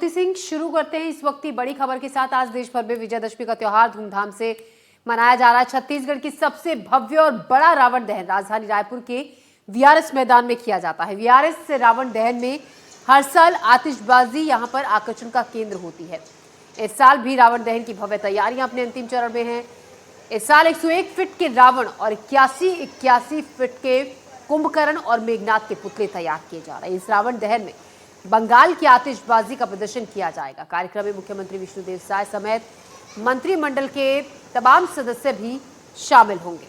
मोती सिंह, शुरू करते हैं इस वक्त की बड़ी खबर के साथ। आज देश भर में विजयदशमी का त्योहार धूमधाम से मनाया जा रहा है। छत्तीसगढ़ की सबसे भव्य और बड़ा रावण दहन राजधानी रायपुर के वीआरएस मैदान में किया जाता है। वीआरएस रावण दहन में हर साल आतिशबाजी यहां पर आकर्षण का केंद्र होती है। इस साल भी रावण दहन की भव्य तैयारियां अपने अंतिम चरण में हैं। इस साल 101 फीट के रावण और 81 फीट के कुंभकर्ण और मेघनाथ के पुतले तैयार किए जा रहे हैं। इस रावण दहन में बंगाल की आतिशबाजी का प्रदर्शन किया जाएगा। कार्यक्रम में मुख्यमंत्री विष्णुदेव साय समेत मंत्रिमंडल के तमाम सदस्य भी शामिल होंगे।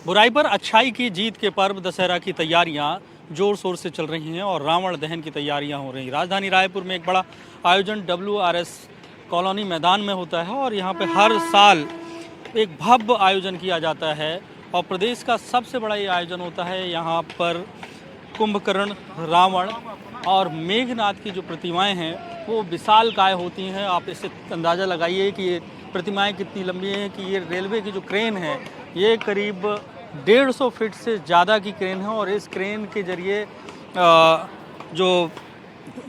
बुराई पर अच्छाई की जीत के पर्व दशहरा की तैयारियां जोर शोर से चल रही हैं और रावण दहन की तैयारियां हो रही हैं। राजधानी रायपुर में एक बड़ा आयोजन WRS कॉलोनी मैदान में होता है और यहाँ पे हर साल एक भव्य आयोजन किया जाता है और प्रदेश का सबसे बड़ा ये आयोजन होता है। यहाँ पर कुंभकर्ण, रावण और मेघनाथ की जो प्रतिमाएं हैं वो विशालकाय होती हैं। आप इससे अंदाज़ा लगाइए कि ये प्रतिमाएं कितनी लंबी हैं कि ये रेलवे की जो क्रेन है ये करीब 150 फीट से ज़्यादा की क्रेन है और इस क्रेन के जरिए जो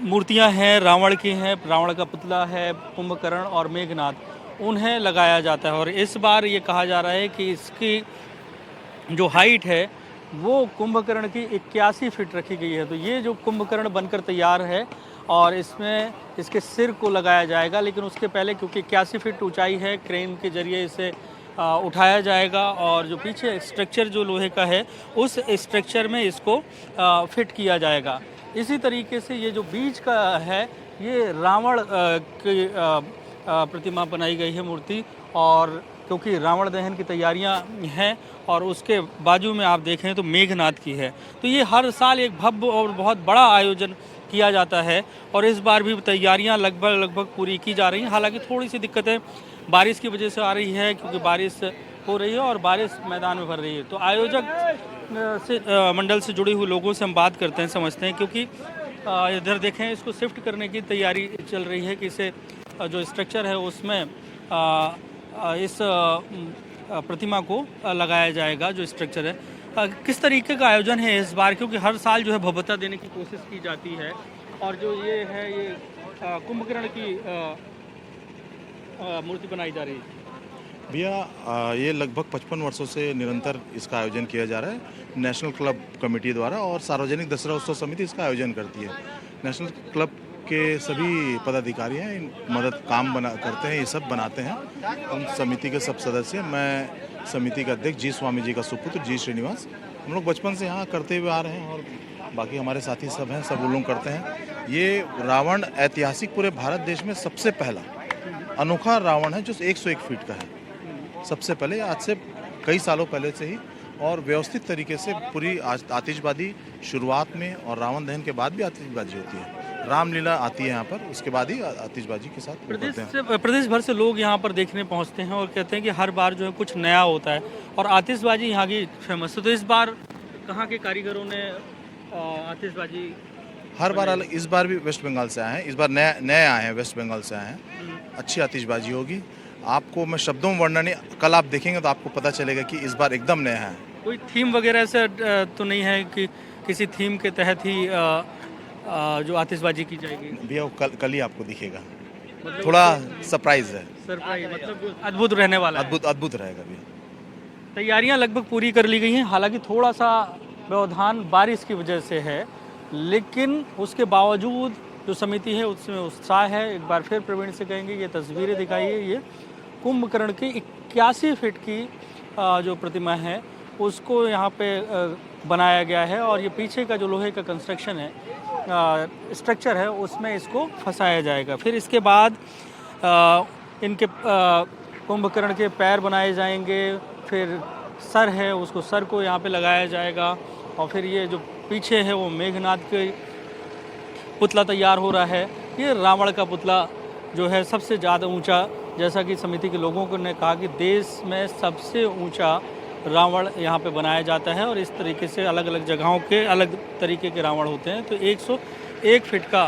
मूर्तियां हैं रावण की हैं, रावण का पुतला है, कुंभकर्ण और मेघनाथ, उन्हें लगाया जाता है। और इस बार ये कहा जा रहा है कि इसकी जो हाइट है वो कुंभकर्ण की 81 फीट रखी गई है। तो ये जो कुंभकर्ण बनकर तैयार है और इसमें इसके सिर को लगाया जाएगा, लेकिन उसके पहले क्योंकि 81 फीट ऊंचाई है, क्रेन के जरिए इसे उठाया जाएगा और जो पीछे स्ट्रक्चर जो लोहे का है उस स्ट्रक्चर में इसको फिट किया जाएगा। इसी तरीके से ये जो बीच का है ये रावण की प्रतिमा बनाई गई है, मूर्ति, और क्योंकि रावण दहन की तैयारियां हैं और उसके बाजू में आप देखें तो मेघनाथ की है। तो ये हर साल एक भव्य और बहुत बड़ा आयोजन किया जाता है और इस बार भी तैयारियां लगभग पूरी की जा रही हैं। हालांकि थोड़ी सी दिक्कतें बारिश की वजह से आ रही है क्योंकि बारिश हो रही है और बारिश मैदान में भर रही है। तो आयोजक से मंडल से जुड़े हुए लोगों से हम बात करते हैं, समझते हैं, क्योंकि इधर देखें इसको शिफ्ट करने की तैयारी चल रही है कि इसे जो स्ट्रक्चर है उसमें इस प्रतिमा को लगाया जाएगा। जो स्ट्रक्चर है किस तरीके का आयोजन है इस बार, क्योंकि हर साल जो है भव्यता देने की कोशिश की जाती है और जो ये है ये कुंभकर्ण की मूर्ति बनाई जा रही है। भैया ये लगभग 55 वर्षों से निरंतर इसका आयोजन किया जा रहा है नेशनल क्लब कमेटी द्वारा और सार्वजनिक दशहरा उत्सव समिति इसका आयोजन करती है। नेशनल क्लब के सभी पदाधिकारी हैं, मदद काम करते हैं, ये सब बनाते हैं। हम समिति के सब सदस्य, मैं समिति का अध्यक्ष जी स्वामी जी का सुपुत्र जी श्रीनिवास, हम लोग बचपन से यहाँ करते हुए आ रहे हैं और बाकी हमारे साथी सब हैं, सब वो लोग करते हैं। ये रावण ऐतिहासिक पूरे भारत देश में सबसे पहला अनोखा रावण है जो 101 फीट का है। सबसे पहले, आज से कई सालों पहले से ही, और व्यवस्थित तरीके से पूरी आतिशबाजी शुरुआत में और रावण दहन के बाद भी आतिशबाजी होती है। रामलीला आती है यहाँ पर, उसके बाद ही आतिशबाजी के साथ प्रदेश भर से लोग यहाँ पर देखने पहुँचते हैं और कहते हैं कि हर बार जो है कुछ नया होता है और आतिशबाजी यहाँ की फेमस है। तो इस बार कहाँ के कारीगरों ने आतिशबाजी हर बार अलग, इस बार भी वेस्ट बंगाल से आए हैं, इस बार नए आए हैं, वेस्ट बंगाल से आए हैं। अच्छी आतिशबाजी होगी। आपको मैं शब्दों में वर्णन नहीं, कल आप देखेंगे तो आपको पता चलेगा कि इस बार एकदम नया है। कोई थीम वगैरह से तो नहीं है कि किसी थीम के तहत ही जो आतिशबाजी की जाएगी? भैया कल ही आपको दिखेगा, मतलब थोड़ा सरप्राइज है। सरप्राइज मतलब अद्भुत रहने वाला है। अद्भुत रहेगा भैया। तैयारियां लगभग पूरी कर ली गई हैं। हालांकि थोड़ा सा व्यवधान बारिश की वजह से है, लेकिन उसके बावजूद जो समिति है उसमें उत्साह है। एक बार फिर प्रवीण से कहेंगे ये तस्वीरें दिखाइए। ये कुंभकर्ण की 81 फीट की जो प्रतिमा है उसको यहाँ पे बनाया गया है और ये पीछे का जो लोहे का कंस्ट्रक्शन है, स्ट्रक्चर है, उसमें इसको फंसाया जाएगा। फिर इसके बाद इनके कुंभकर्ण के पैर बनाए जाएंगे, फिर सर है उसको सर को यहाँ पे लगाया जाएगा और फिर ये जो पीछे है वो मेघनाथ के पुतला तैयार हो रहा है। ये रावण का पुतला जो है सबसे ज़्यादा ऊंचा, जैसा कि समिति के लोगों ने कहा कि देश में सबसे ऊंचा रावण यहाँ पे बनाया जाता है और इस तरीके से अलग अलग जगहों के अलग तरीके के रावण होते हैं। तो 101 फीट का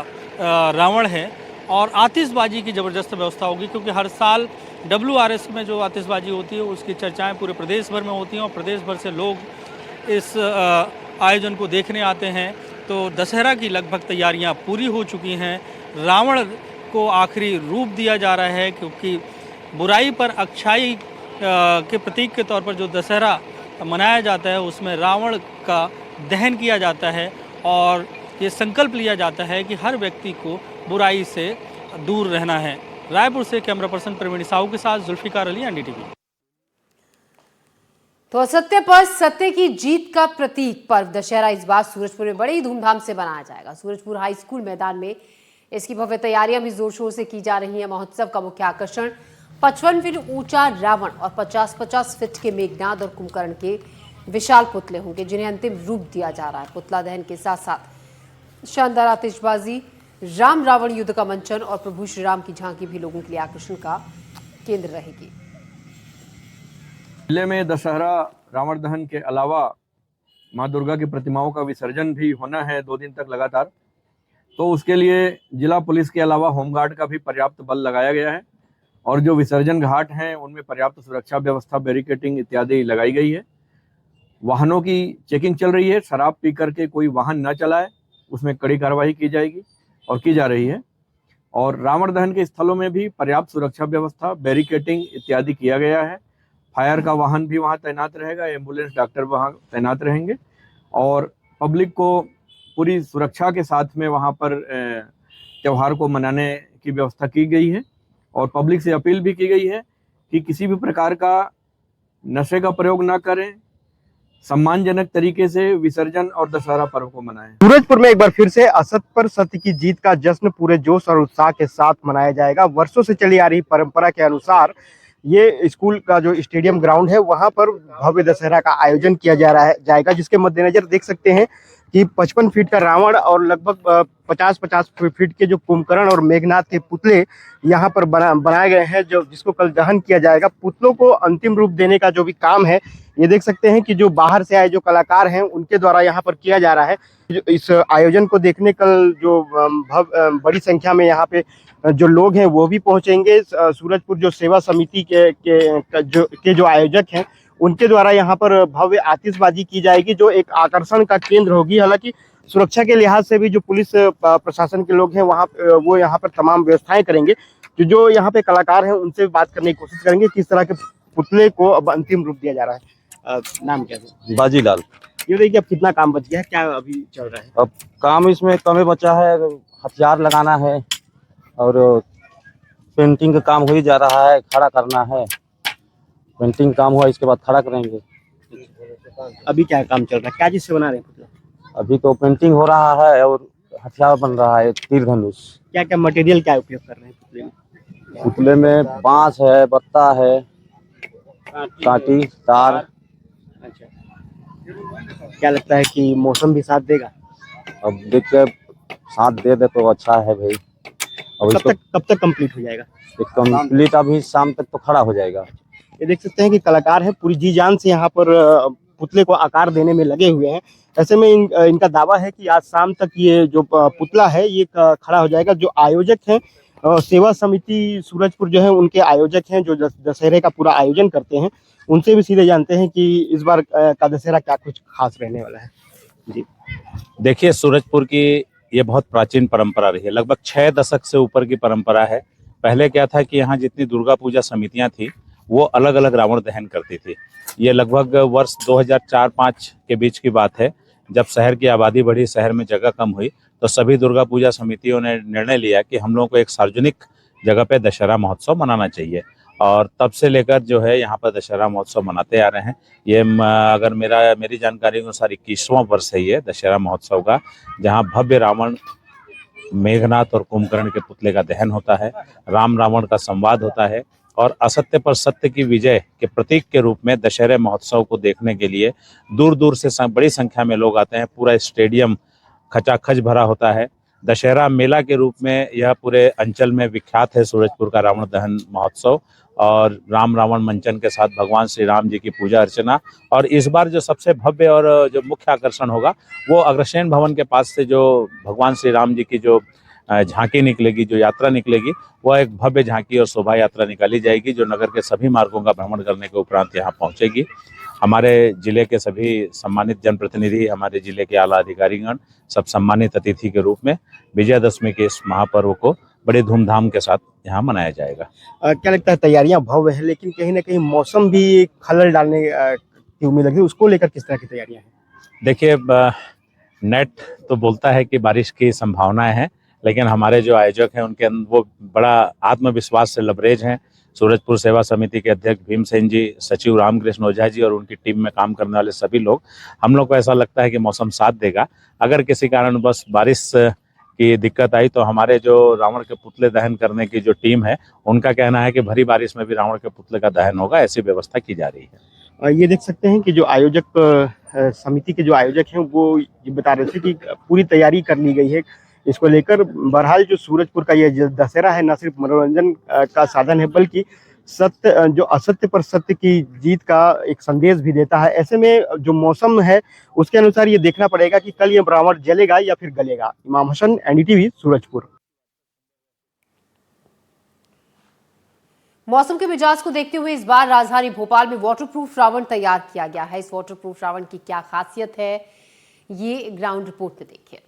रावण है और आतिशबाजी की ज़बरदस्त व्यवस्था होगी क्योंकि हर साल WRS में जो आतिशबाजी होती है उसकी चर्चाएं पूरे प्रदेश भर में होती हैं और प्रदेश भर से लोग इस आयोजन को देखने आते हैं तो दशहरा की लगभग तैयारियां पूरी हो चुकी हैं। रावण को आखिरी रूप दिया जा रहा है, क्योंकि बुराई पर अच्छाई के प्रतीक के तौर पर जो दशहरा मनाया जाता है उसमें रावण का दहन किया जाता है और ये संकल्प लिया जाता है कि हर व्यक्ति को बुराई से दूर रहना है। रायपुर से कैमरा पर्सन प्रवीण साहू के साथ जुल्फिकार अली, एनडीटीवी। तो असत्य पर सत्य की जीत का प्रतीक पर्व दशहरा इस बार सूरजपुर में बड़ी ही धूमधाम से मनाया जाएगा। सूरजपुर हाई स्कूल मैदान में इसकी भव्य तैयारियां भी जोर शोर से की जा रही हैं। महोत्सव का मुख्य आकर्षण 55 फीट ऊंचा रावण और 50-50 फीट के मेघनाद और कुंभकर्ण के विशाल पुतले होंगे, जिन्हें अंतिम रूप दिया जा रहा है। पुतला दहन के साथ साथ शानदार आतिशबाजी, राम रावण युद्ध का मंचन और प्रभु श्री राम की झांकी भी लोगों के लिए आकर्षण का केंद्र रहेगी। जिले में दशहरा रावण दहन के अलावा मां दुर्गा की प्रतिमाओं का विसर्जन भी होना है 2 दिन तक लगातार। तो उसके लिए जिला पुलिस के अलावा होमगार्ड का भी पर्याप्त बल लगाया गया है और जो विसर्जन घाट हैं उनमें पर्याप्त सुरक्षा व्यवस्था, बैरिकेटिंग इत्यादि लगाई गई है। वाहनों की चेकिंग चल रही है। शराब पी करके कोई वाहन न चलाए, उसमें कड़ी कार्रवाई की जाएगी और की जा रही है। और रावण दहन के स्थलों में भी पर्याप्त सुरक्षा व्यवस्था, बैरिकेटिंग इत्यादि किया गया है। फायर का वाहन भी वहां तैनात रहेगा, एम्बुलेंस, डॉक्टर वहां तैनात रहेंगे और पब्लिक को पूरी सुरक्षा के साथ में वहां पर त्यौहार को मनाने की व्यवस्था की गई है। और पब्लिक से अपील भी की गई है कि किसी भी प्रकार का नशे का प्रयोग ना करें, सम्मानजनक तरीके से विसर्जन और दशहरा पर्व को मनाएं। सूरजपुर में एक बार फिर से असत पर सत्य की जीत का जश्न पूरे जोश और उत्साह के साथ मनाया जाएगा। वर्षों से चली आ रही परंपरा के अनुसार ये स्कूल का जो स्टेडियम ग्राउंड है वहां पर भव्य दशहरा का आयोजन किया जाएगा, जिसके मद्देनजर देख सकते हैं कि 55 फीट का रावण और लगभग 50-50 फीट के जो कुंभकर्ण और मेघनाद के पुतले यहाँ पर बनाए गए हैं, जिसको कल दहन किया जाएगा। पुतलों को अंतिम रूप देने का जो भी काम है, ये देख सकते हैं कि जो बाहर से आए जो कलाकार हैं उनके द्वारा यहाँ पर किया जा रहा है। इस आयोजन को देखने कल जो बड़ी संख्या में यहाँ पे जो लोग हैं वो भी पहुंचेंगे। सूरजपुर जो सेवा समिति के जो आयोजक हैं उनके द्वारा यहाँ पर भव्य आतिशबाजी की जाएगी, जो एक आकर्षण का केंद्र होगी। हालांकि सुरक्षा के लिहाज से भी जो पुलिस प्रशासन के लोग हैं वो यहाँ पर तमाम व्यवस्थाएं करेंगे। जो यहाँ पे कलाकार हैं उनसे बात करने की कोशिश करेंगे किस तरह के पुतले को अब अंतिम रूप दिया जा रहा है। नाम क्या है? बाजीलाल। ये देखिए अब कितना काम बच गया है, क्या अभी चल रहा है? अब काम इसमें कम ही बचा है, हथियार लगाना है और पेंटिंग का काम हो ही जा रहा है, खड़ा करना है। पेंटिंग काम हुआ इसके बाद खड़ा करेंगे। अभी क्या काम चल रहा है, क्या चीज से बना रहे हैं पुतला? अभी तो पेंटिंग हो रहा है और हथियार बन रहा है, तीर धनुष। क्या क्या मटेरियल क्या उपयोग कर रहे हैं पुतले में? पुतले में बांस है, बत्ता है, कांटी, तार। अच्छा, क्या लगता है कि मौसम भी साथ देगा? अब देख के साथ दे दे तो अच्छा है भाई। अब कब तक कंप्लीट हो जाएगा? कंप्लीट अभी शाम तक तो खड़ा हो जाएगा। ये देख सकते हैं कि कलाकार है पूरी जी जान से यहाँ पर पुतले को आकार देने में लगे हुए हैं। ऐसे में इनका दावा है कि आज शाम तक ये जो पुतला है ये खड़ा हो जाएगा। जो आयोजक हैं सेवा समिति सूरजपुर जो है उनके आयोजक हैं, जो दशहरे का पूरा आयोजन करते हैं, उनसे भी सीधे जानते हैं कि इस बार का दशहरा क्या कुछ खास रहने वाला है। जी देखिए, सूरजपुर की ये बहुत प्राचीन परंपरा रही है, लगभग 6 दशक से ऊपर की परंपरा है। पहले क्या था कि यहाँ जितनी दुर्गा पूजा समितियां थी वो अलग अलग रावण दहन करती थी। ये लगभग वर्ष 2004-05 के बीच की बात है, जब शहर की आबादी बढ़ी, शहर में जगह कम हुई, तो सभी दुर्गा पूजा समितियों ने निर्णय लिया कि हम लोगों को एक सार्वजनिक जगह पे दशहरा महोत्सव मनाना चाहिए। और तब से लेकर जो है यहाँ पर दशहरा महोत्सव मनाते आ रहे हैं। ये अगर मेरी जानकारी के अनुसार 21वां वर्ष है ये दशहरा महोत्सव का, जहाँ भव्य रावण, मेघनाद और कुंभकर्ण के पुतले का दहन होता है, राम रावण का संवाद होता है और असत्य पर सत्य की विजय के प्रतीक के रूप में दशहरे महोत्सव को देखने के लिए दूर दूर से बड़ी संख्या में लोग आते हैं। पूरा स्टेडियम खचाखच भरा होता है। दशहरा मेला के रूप में यह पूरे अंचल में विख्यात है सूरजपुर का रावण दहन महोत्सव। और राम रावण मंचन के साथ भगवान श्री राम जी की पूजा अर्चना। और इस बार जो सबसे भव्य और जो मुख्य आकर्षण होगा वो अग्रसेन भवन के पास से जो भगवान श्री राम जी की जो झांकी निकलेगी, जो यात्रा निकलेगी, वह एक भव्य झांकी और शोभा यात्रा निकाली जाएगी, जो नगर के सभी मार्गों का भ्रमण करने के उपरांत यहाँ पहुँचेगी। हमारे जिले के सभी सम्मानित जनप्रतिनिधि, हमारे जिले के आला अधिकारीगण सब सम्मानित अतिथि के रूप में विजयदशमी के इस महापर्व को बड़े धूमधाम के साथ यहाँ मनाया जाएगा। क्या लगता है, तैयारियां भव्य है लेकिन कहीं ना कहीं मौसम भी खलल डालने की उम्मीद लगी, उसको लेकर किस तरह की तैयारियां हैं? देखिए, नेट तो बोलता है कि बारिश की संभावनाएं हैं, लेकिन हमारे जो आयोजक हैं उनके वो बड़ा आत्मविश्वास से लबरेज हैं। सूरजपुर सेवा समिति के अध्यक्ष भीमसेन जी, सचिव रामकृष्ण ओझा जी और उनकी टीम में काम करने वाले सभी लोग, हम लोग को ऐसा लगता है कि मौसम साथ देगा। अगर किसी कारण बस बारिश की दिक्कत आई तो हमारे जो रावण के पुतले दहन करने की जो टीम है उनका कहना है कि भरी बारिश में भी रावण के पुतले का दहन होगा, ऐसी व्यवस्था की जा रही है। ये देख सकते हैं कि जो आयोजक समिति के जो आयोजक हैं वो ये बता रहे थे कि पूरी तैयारी कर ली गई है इसको लेकर। बहरहाल जो सूरजपुर का ये दशहरा है न सिर्फ मनोरंजन का साधन है बल्कि सत्य, जो असत्य पर सत्य की जीत का एक संदेश भी देता है। ऐसे में जो मौसम है उसके अनुसार ये देखना पड़ेगा कि कल ये रावण जलेगा या फिर गलेगा। इमाम हसन, एनडीटीवी, सूरजपुर। मौसम के मिजाज को देखते हुए इस बार राजधानी भोपाल में वाटरप्रूफ रावण तैयार किया गया है। इस वाटरप्रूफ रावण की क्या खासियत है, ये ग्राउंड रिपोर्ट में देखिए।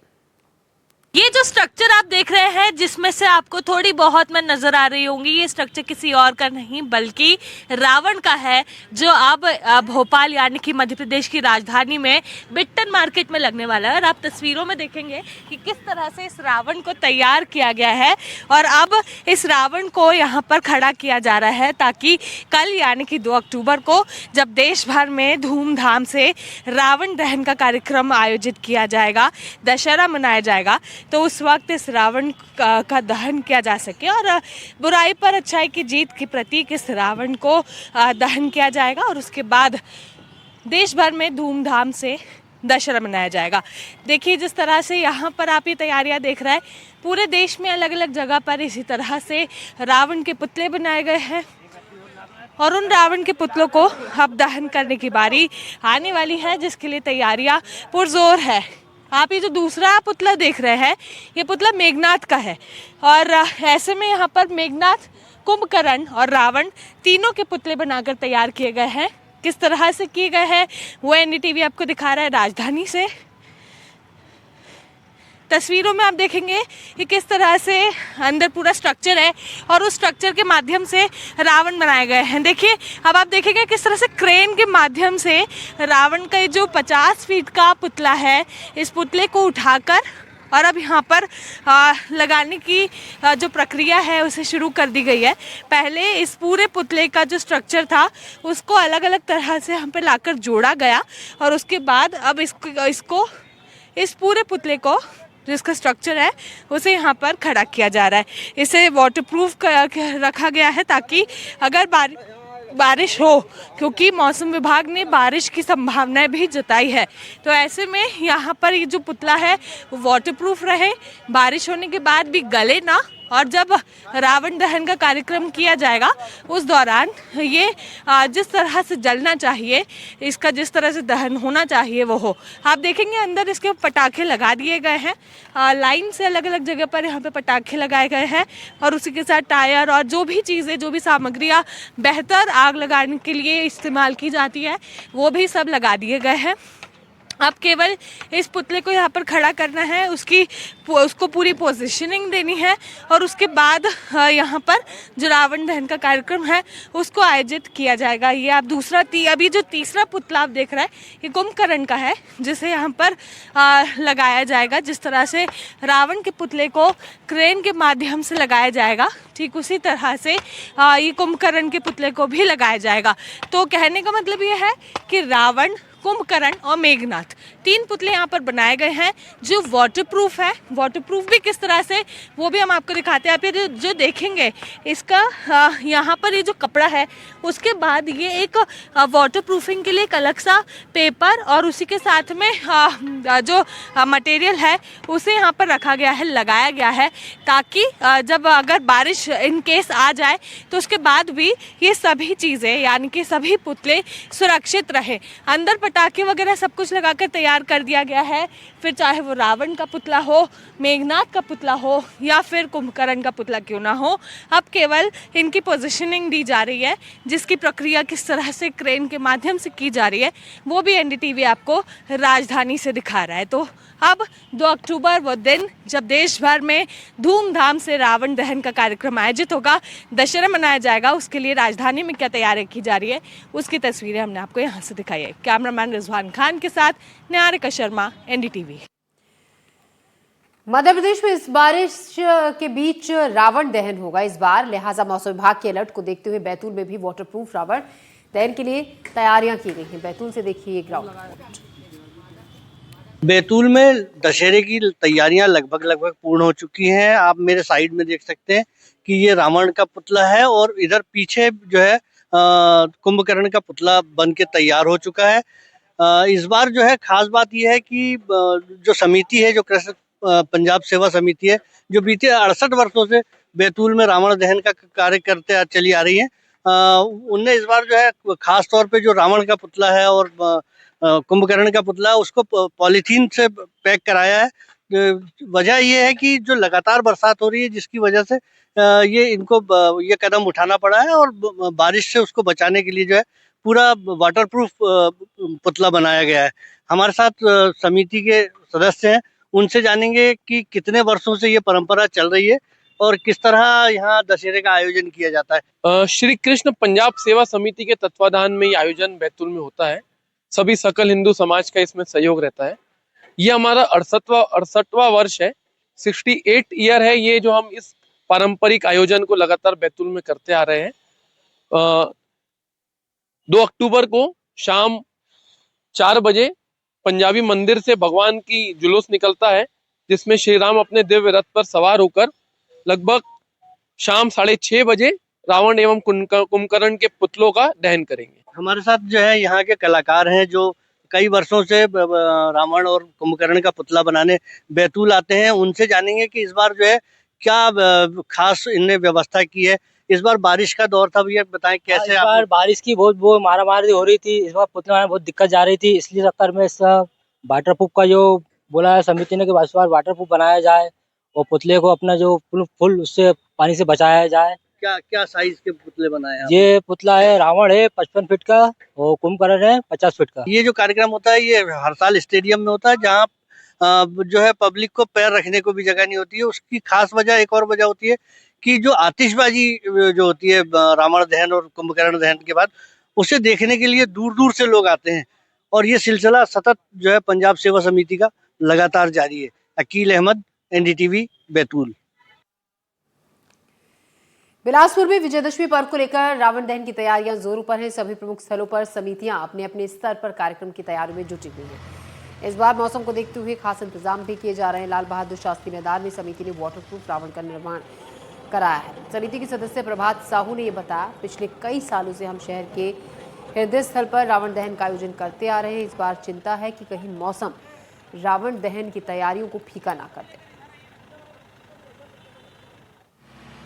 ये जो स्ट्रक्चर आप देख रहे हैं जिसमें से आपको थोड़ी बहुत में नजर आ रही होंगी, ये स्ट्रक्चर किसी और का नहीं बल्कि रावण का है, जो अब भोपाल यानी कि मध्य प्रदेश की राजधानी में बिट्टन मार्केट में लगने वाला है। और आप तस्वीरों में देखेंगे कि किस तरह से इस रावण को तैयार किया गया है और अब इस रावण को यहाँ पर खड़ा किया जा रहा है ताकि कल यानी कि 2 अक्टूबर को जब देश भर में धूमधाम से रावण दहन का कार्यक्रम आयोजित किया जाएगा, दशहरा मनाया जाएगा, तो उस वक्त इस रावण का दहन किया जा सके और बुराई पर अच्छाई की जीत के प्रतीक इस रावण को दहन किया जाएगा और उसके बाद देश भर में धूमधाम से दशहरा मनाया जाएगा। देखिए जिस तरह से यहाँ पर आप ये तैयारियां देख रहे हैं, पूरे देश में अलग अलग जगह पर इसी तरह से रावण के पुतले बनाए गए हैं और उन रावण के पुतलों को अब दहन करने की बारी आने वाली है, जिसके लिए तैयारियां पुरजोर है। आप ये जो दूसरा पुतला देख रहे हैं, ये पुतला मेघनाथ का है और ऐसे में यहाँ पर मेघनाथ, कुंभकर्ण और रावण तीनों के पुतले बनाकर तैयार किए गए हैं। किस तरह से किए गए हैं वो एनडीटीवी आपको दिखा रहा है राजधानी से। तस्वीरों में आप देखेंगे कि किस तरह से अंदर पूरा स्ट्रक्चर है और उस स्ट्रक्चर के माध्यम से रावण बनाए गए हैं। देखिए अब आप देखेंगे किस तरह से क्रेन के माध्यम से रावण का जो 50 फीट का पुतला है, इस पुतले को उठाकर और अब यहाँ पर लगाने की जो प्रक्रिया है उसे शुरू कर दी गई है। पहले इस पूरे पुतले का जो स्ट्रक्चर था उसको अलग अलग तरह से यहाँ पर लाकर जोड़ा गया और उसके बाद अब इस पूरे पुतले को जिसका स्ट्रक्चर है उसे यहाँ पर खड़ा किया जा रहा है। इसे वाटरप्रूफ रखा गया है ताकि अगर बारिश हो, क्योंकि मौसम विभाग ने बारिश की संभावनाएं भी जताई है, तो ऐसे में यहाँ पर ये जो पुतला है वो वाटरप्रूफ रहे, बारिश होने के बाद भी गले ना, और जब रावण दहन का कार्यक्रम किया जाएगा उस दौरान ये जिस तरह से जलना चाहिए, इसका जिस तरह से दहन होना चाहिए वो हो। आप देखेंगे अंदर इसके पटाखे लगा दिए गए हैं, लाइन से अलग अलग जगह पर यहाँ पे पटाखे लगाए गए हैं और उसी के साथ टायर और जो भी चीज़ें, जो भी सामग्रियाँ बेहतर आग लगाने के लिए इस्तेमाल की जाती है वो भी सब लगा दिए गए हैं। अब केवल इस पुतले को यहाँ पर खड़ा करना है, उसको पूरी पोजीशनिंग देनी है और उसके बाद यहाँ पर जो रावण दहन का कार्यक्रम है उसको आयोजित किया जाएगा। ये आप अभी जो तीसरा पुतला आप देख रहे हैं ये कुंभकर्ण का है, जिसे यहाँ पर लगाया जाएगा। जिस तरह से रावण के पुतले को क्रेन के माध्यम से लगाया जाएगा, ठीक उसी तरह से ये कुंभकर्ण के पुतले को भी लगाया जाएगा। तो कहने का मतलब ये है कि रावण, कुंभकर्ण और मेघनाथ 3 पुतले यहाँ पर बनाए गए हैं जो वाटरप्रूफ है। वाटरप्रूफ भी किस तरह से वो भी हम आपको दिखाते हैं। आप ये जो देखेंगे इसका यहाँ पर ये जो कपड़ा है उसके बाद ये एक वाटरप्रूफिंग के लिए एक अलग सा पेपर और उसी के साथ में जो मटेरियल है उसे यहाँ पर रखा गया है, लगाया गया है, ताकि जब अगर बारिश इन केस आ जाए तो उसके बाद भी ये सभी चीज़ें यानी कि सभी पुतले सुरक्षित रहे। अंदर पटाखे वगैरह सब कुछ लगाकर तैयार कर दिया गया है। फिर चाहे वो रावण का पुतला हो, मेघनाथ का पुतला हो या फिर कुंभकर्ण का पुतला क्यों ना हो, अब केवल इनकी पोजीशनिंग दी जा रही है, जिसकी प्रक्रिया किस तरह से क्रेन के माध्यम से की जा रही है वो भी एनडीटीवी आपको राजधानी से दिखा रहा है। तो अब 2 अक्टूबर वो दिन जब देश भर में धूमधाम से रावण दहन का कार्यक्रम आयोजित होगा, दशहरा मनाया जाएगा, उसके लिए राजधानी में क्या तैयारी की जा रही है उसकी तस्वीरें हमने आपको यहाँ से दिखाई है। कैमरामैन रिजवान खान के साथ निहारिका शर्मा, एनडीटीवी। मध्य प्रदेश में इस बारिश के बीच रावण दहन होगा इस बार, लिहाजा मौसम विभाग के अलर्ट को देखते हुए बैतूल में भी वाटरप्रूफ रावण दहन के लिए तैयारियां की गई हैं। बैतूल से देखिए ग्राउंड रिपोर्ट। बैतूल में दशहरे की तैयारियां लगभग पूर्ण हो चुकी हैं। आप मेरे साइड में देख सकते हैं कि ये रावण का पुतला है और इधर पीछे जो है कुंभकर्ण का पुतला बन के तैयार हो चुका है। इस बार जो है खास बात यह है कि जो समिति है, जो कृषि पंजाब सेवा समिति है, जो बीते 68 वर्षों से बैतूल में रावण दहन का कार्य करते चली आ रही है, उनने इस बार जो है खास तौर पे जो रावण का पुतला है और कुंभकर्ण का पुतला उसको पॉलीथीन से पैक कराया है। वजह ये है कि जो लगातार बरसात हो रही है जिसकी वजह से ये कदम उठाना पड़ा है और बारिश से उसको बचाने के लिए जो है पूरा वाटरप्रूफ पुतला बनाया गया है। हमारे साथ समिति के सदस्य हैं, उनसे जानेंगे कि कितने वर्षों से ये परंपरा चल रही है और किस तरह यहाँ दशहरे का आयोजन किया जाता है। श्री कृष्ण पंजाब सेवा समिति के तत्वाधान में ये आयोजन बैतूल में होता है। सभी सकल हिंदू समाज का इसमें सहयोग रहता है। ये हमारा 68वां वर्ष है, 68 ईयर है ये जो हम इस पारंपरिक आयोजन को लगातार बैतूल में करते आ रहे हैं। 2 अक्टूबर को शाम 4 बजे पंजाबी मंदिर से भगवान की जुलूस निकलता है, जिसमें श्री राम अपने दिव्य रथ पर सवार होकर लगभग शाम 6:30 बजे रावण एवं कुंभकर्ण के पुतलों का दहन करेंगे। हमारे साथ जो है यहाँ के कलाकार हैं जो कई वर्षों से रावण और कुंभकर्ण का पुतला बनाने बैतूल आते हैं। उनसे जानेंगे कि इस बार जो है क्या खास इनने व्यवस्था की है। इस बार बारिश का दौर था, भैया बताएं कैसे? इस बार बारिश की बहुत मारामारी हो रही थी, इस बार पुतले बनाने में बहुत दिक्कत जा रही थी, इसलिए चक्कर में इस वाटरप्रूफ का जो बोला है समिति ने कि इस बार वाटरप्रूफ बनाया जाए और पुतले को अपना जो फुल उससे पानी से बचाया जाए। क्या साइज के पुतले बनाए हैं? ये पुतला है, रावण है 55 फीट का और कुंभकर्ण है 50 फीट का। ये जो कार्यक्रम होता है ये हर साल स्टेडियम में होता है, जहाँ जो है पब्लिक को पैर रखने को भी जगह नहीं होती है। उसकी खास वजह एक और वजह होती है कि जो आतिशबाजी जो होती है रावण दहन और कुंभकर्ण दहन के बाद, उसे देखने के लिए दूर दूर से लोग आते हैं और ये सिलसिला सतत जो है पंजाब सेवा समिति का लगातार जारी है। अकील अहमद, एनडीटीवी, बैतूल। बिलासपुर में विजयदशमी पर्व को लेकर रावण दहन की तैयारियां जोरों पर हैं। सभी प्रमुख स्थलों पर समितियां अपने अपने स्तर पर कार्यक्रम की तैयारी में जुटी हुई हैं। इस बार मौसम को देखते हुए खास इंतजाम भी किए जा रहे हैं। लाल बहादुर शास्त्री मैदान में समिति ने वाटरप्रूफ रावण का निर्माण कराया है। समिति के सदस्य प्रभात साहू ने यह बताया, पिछले कई सालों से हम शहर के हृदय स्थल पर रावण दहन का आयोजन करते आ रहे हैं। इस बार चिंता है कि कहीं मौसम रावण दहन की तैयारियों को फीका ना कर दे।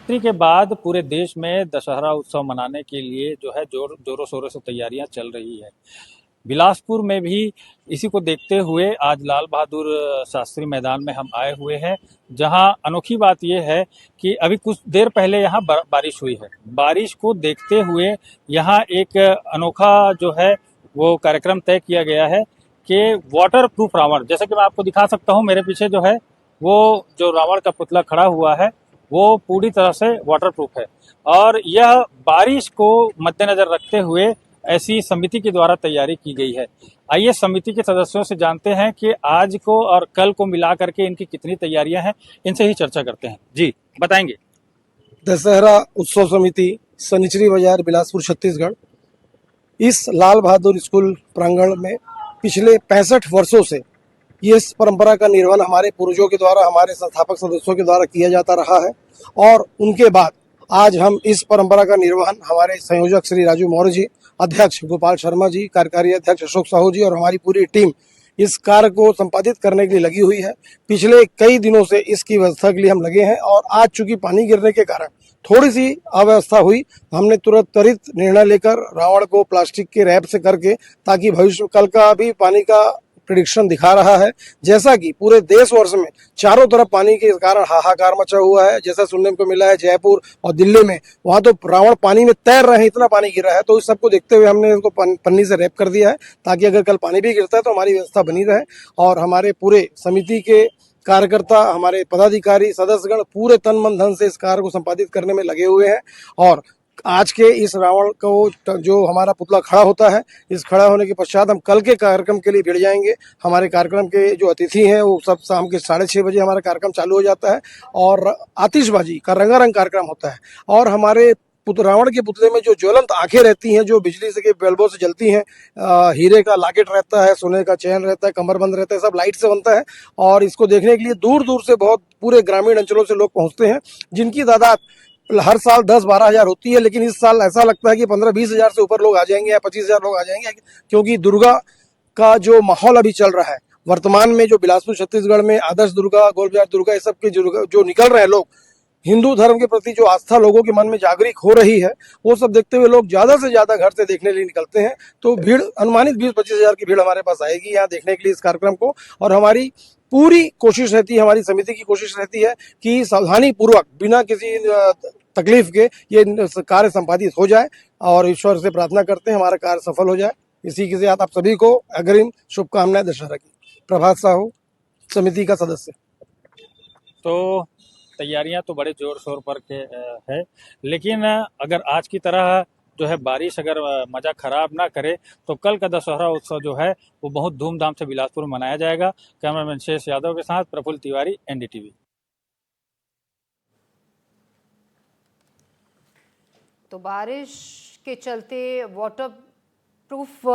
के बाद पूरे देश में दशहरा उत्सव मनाने के लिए जो है जोरों शोरों से तैयारियां चल रही है। बिलासपुर में भी इसी को देखते हुए आज लाल बहादुर शास्त्री मैदान में हम आए हुए हैं, जहां अनोखी बात यह है कि अभी कुछ देर पहले यहां बारिश हुई है। बारिश को देखते हुए यहां एक अनोखा जो है वो कार्यक्रम तय किया गया है कि वाटरप्रूफ रावण, जैसे कि मैं आपको दिखा सकता हूं, मेरे पीछे जो है वो जो रावण का पुतला खड़ा हुआ है वो पूरी तरह से वाटरप्रूफ है और यह बारिश को मद्देनजर रखते हुए ऐसी समिति के द्वारा तैयारी की गई है। आइए समिति के सदस्यों से जानते हैं कि आज को और कल को मिला करके इनकी कितनी तैयारियां हैं, इनसे ही चर्चा करते हैं। जी बताएंगे। दशहरा उत्सव समिति सनिचरी बाजार बिलासपुर छत्तीसगढ़ इस लाल बहादुर स्कूल प्रांगण में पिछले 65 वर्षों से ये इस परंपरा का निर्वहन हमारे पूर्वजों के द्वारा, हमारे संस्थापक सदस्यों के द्वारा किया जाता रहा है और उनके बाद आज हम इस परंपरा का निर्वहन हमारे संयोजक श्री राजू मौर्य जी, अध्यक्ष गोपाल शर्मा जी, कार्यकारी अध्यक्ष अशोक साहू जी और हमारी पूरी टीम इस कार्य को संपादित करने के लिए लगी हुई है। पिछले कई दिनों से इसकी व्यवस्था के लिए हम लगे हैं और आज चूंकि पानी गिरने के कारण थोड़ी सी अव्यवस्था हुई, हमने तुरंत त्वरित निर्णय लेकर रावण को प्लास्टिक के रैप से करके, ताकि भविष्य कल का भी पानी का प्रिडिक्शन दिखा रहा है, जैसा कि पूरे देश वर्ष में चारों तरफ पानी के कारण हाहाकार मचा हुआ है। जैसा सुनने को मिला है जयपुर और दिल्ली में, वहां तो रावण पानी में तैर रहे हैं, इतना पानी गिर रहा है। तो इस सबको देखते हुए हमने इसको पन्नी से रैप कर दिया है, ताकि अगर कल पानी भी गिरता है तो हमारी व्यवस्था बनी रहे। और हमारे पूरे समिति के कार्यकर्ता, हमारे पदाधिकारी, सदस्यगण पूरे तन मन धन से इस कार्य को संपादित करने में लगे हुए हैं। और आज के इस रावण को जो हमारा पुतला खड़ा होता है, इस खड़ा होने के पश्चात हम कल के कार्यक्रम के लिए भिड़ जाएंगे। हमारे कार्यक्रम के जो अतिथि हैं वो सब शाम के 6:30 बजे हमारा कार्यक्रम चालू हो जाता है और आतिशबाजी का रंगारंग कार्यक्रम होता है। और हमारे रावण के पुतले में जो ज्वलंत आंखें रहती हैं, जो बिजली से के बल्बों से जलती हैं, हीरे का लॉकेट रहता है, सोने का चैन रहता है, कमरबंद रहता है, सब लाइट से बनता है। और इसको देखने के लिए दूर दूर से बहुत पूरे ग्रामीण अंचलों से लोग पहुंचते हैं, जिनकी तादाद हर साल 10-12 हजार होती है, लेकिन इस साल ऐसा लगता है कि 15-20 हजार से ऊपर लोग आ जाएंगे या 25 हजार लोग आ जाएंगे, क्योंकि दुर्गा का जो माहौल अभी चल रहा है वर्तमान में, जो बिलासपुर छत्तीसगढ़ में आदर्श दुर्गा, गोलबाजार दुर्गा, ये सब के जो निकल रहे हैं लोग, हिंदू धर्म के प्रति जो आस्था लोगों के मन में जागृत हो रही है, वो सब देखते हुए लोग ज्यादा से ज्यादा घर से देखने के लिए निकलते हैं। तो भीड़ अनुमानित 20-25 हजार की भीड़ हमारे पास आएगी यहाँ देखने के लिए इस कार्यक्रम को। और हमारी पूरी कोशिश रहती है, हमारी समिति की कोशिश रहती है कि सावधानी पूर्वक बिना किसी तकलीफ के ये कार्य संपादित हो जाए, और ईश्वर से प्रार्थना करते हैं हमारा कार्य सफल हो जाए। इसी के साथ आप सभी को अग्रिम शुभकामनाएं दशहरा की। प्रभात साहू, समिति का सदस्य। तो तैयारियां तो बड़े जोर शोर पर के है, लेकिन अगर आज की तरह जो है बारिश अगर मजा खराब ना करे तो कल का दशहरा उत्सव जो है वो बहुत धूमधाम से बिलासपुर में मनाया जाएगा। कैमरामैन शेष यादव के साथ प्रफुल्ल तिवारी, एनडीटीवी। तो बारिश के चलते वाटर प्रूफ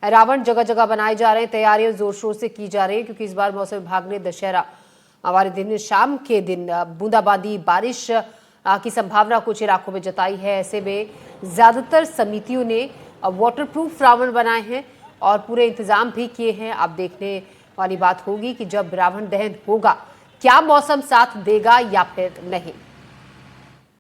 रावण जगह जगह बनाए जा रहे हैं, तैयारियां जोर शोर से की जा रही है, क्योंकि इस बार मौसम विभाग ने दशहरा हमारे दिन शाम के दिन बूंदाबांदी बारिश की संभावना कुछ इलाकों में जताई है। ऐसे में ज्यादातर समितियों ने वाटरप्रूफ रावण बनाए हैं और पूरे इंतजाम भी किए हैं। अब देखने वाली बात होगी कि जब रावण दहन होगा क्या मौसम साथ देगा या फिर नहीं।